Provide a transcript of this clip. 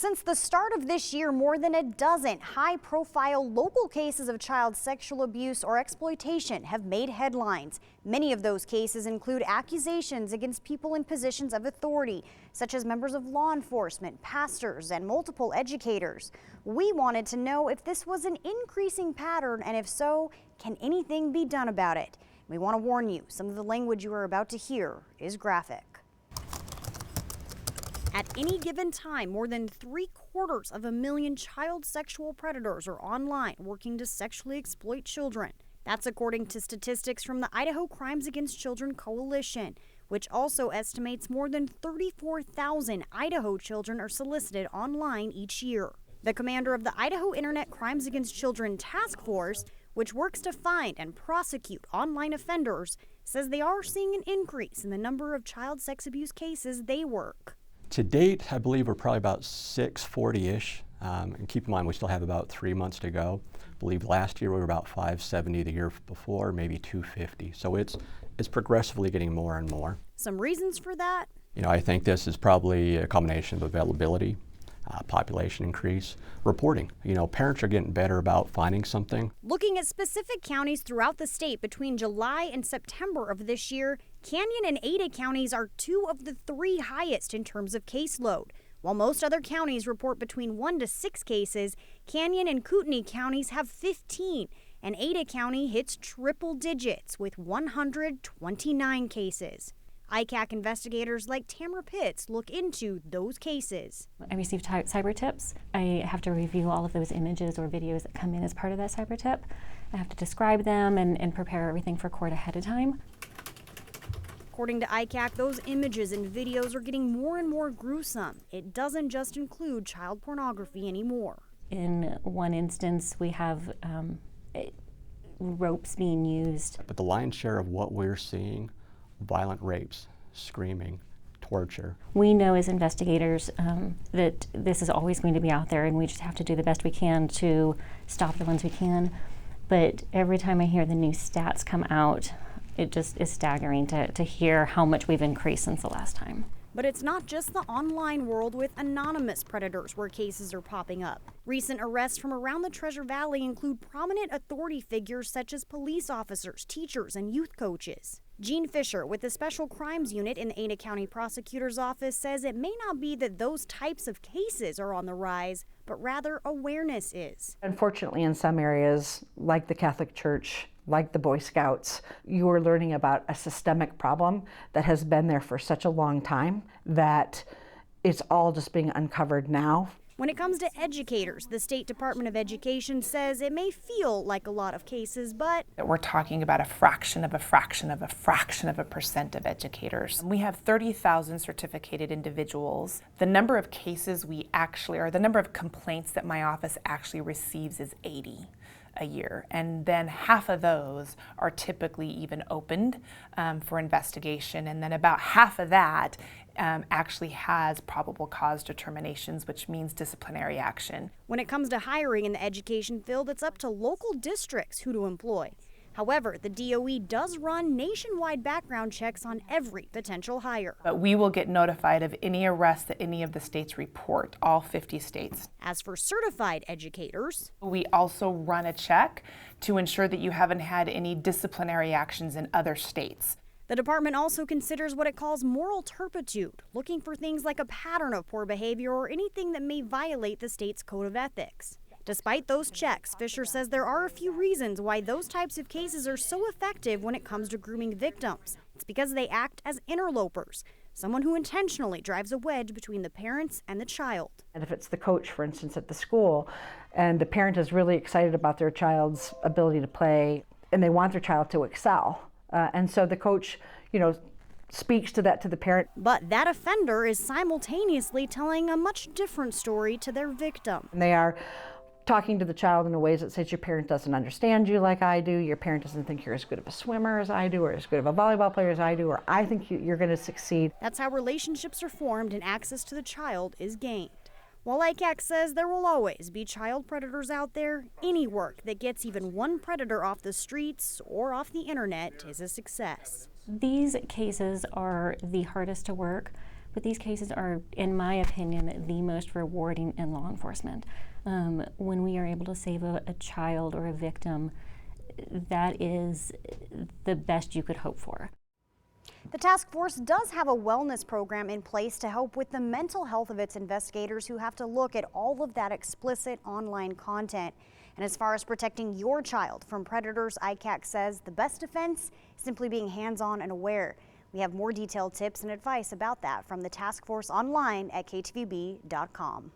Since the start of this year, more than a dozen high-profile local cases of child sexual abuse or exploitation have made headlines. Many of those cases include accusations against people in positions of authority, such as members of law enforcement, pastors, and multiple educators. We wanted to know if this was an increasing pattern, and if so, can anything be done about it? We want to warn you, some of the language you are about to hear is graphic. At any given time, more than 750,000 child sexual predators are online working to sexually exploit children. That's according to statistics from the Idaho Crimes Against Children Coalition, which also estimates more than 34,000 Idaho children are solicited online each year. The commander of the Idaho Internet Crimes Against Children Task Force, which works to find and prosecute online offenders, says they are seeing an increase in the number of child sex abuse cases they work. To date, I believe we're probably about 640-ish, and keep in mind we still have about 3 months to go. I believe last year we were about 570, the year before maybe 250. So it's progressively getting more and more. Some reasons for that? I think this is probably a combination of availability, population increase, reporting. Parents are getting better about finding something. Looking at specific counties throughout the state between July and September of this year, Canyon and Ada counties are 2 of the 3 highest in terms of caseload. While most other counties report between 1 to 6 cases, Canyon and Kootenai counties have 15, and Ada County hits triple digits with 129 cases. ICAC investigators like Tamara Pitts look into those cases. I receive cyber tips. I have to review all of those images or videos that come in as part of that cyber tip. I have to describe them and prepare everything for court ahead of time. According to ICAC, those images and videos are getting more and more gruesome. It doesn't just include child pornography anymore. In one instance, we have ropes being used. But the lion's share of what we're seeing, violent rapes, screaming, torture. We know as investigators that this is always going to be out there, and we just have to do the best we can to stop the ones we can. But every time I hear the new stats come out, it just is staggering to hear how much we've increased since the last time. But it's not just the online world with anonymous predators where cases are popping up. Recent arrests from around the Treasure Valley include prominent authority figures such as police officers, teachers, and youth coaches. Gene Fisher with the Special Crimes Unit in the Ada County Prosecutor's Office says it may not be that those types of cases are on the rise, but rather awareness is. Unfortunately, in some areas, like the Catholic Church, like the Boy Scouts, you are learning about a systemic problem that has been there for such a long time that it's all just being uncovered now. When it comes to educators, the State Department of Education says it may feel like a lot of cases, but we're talking about a fraction of a fraction of a fraction of a percent of educators. We have 30,000 certificated individuals. The number of cases we actually, or the number of complaints that my office actually receives is 80 a year, and then half of those are typically even opened for investigation, and then about half of that actually has probable cause determinations, which means disciplinary action. When it comes to hiring in the education field, it's up to local districts who to employ. However, the DOE does run nationwide background checks on every potential hire. But we will get notified of any arrests that any of the states report, all 50 states. As for certified educators, we also run a check to ensure that you haven't had any disciplinary actions in other states. The department also considers what it calls moral turpitude, looking for things like a pattern of poor behavior or anything that may violate the state's code of ethics. Despite those checks, Fisher says there are a few reasons why those types of cases are so effective when it comes to grooming victims. It's because they act as interlopers, someone who intentionally drives a wedge between the parents and the child. And if it's the coach, for instance, at the school, and the parent is really excited about their child's ability to play, and they want their child to excel, and so the coach, speaks to that to the parent. But that offender is simultaneously telling a much different story to their victim. And they are talking to the child in a way that says your parent doesn't understand you like I do, your parent doesn't think you're as good of a swimmer as I do, or as good of a volleyball player as I do, or I think you're going to succeed. That's how relationships are formed and access to the child is gained. While ICAC says there will always be child predators out there, any work that gets even one predator off the streets or off the internet is a success. These cases are the hardest to work, But these cases are, in my opinion, the most rewarding in law enforcement. When we are able to save a child or a victim, that is the best you could hope for. The task force does have a wellness program in place to help with the mental health of its investigators who have to look at all of that explicit online content. And as far as protecting your child from predators, ICAC says the best defense is simply being hands-on and aware. We have more detailed tips and advice about that from the task force online at ktvb.com.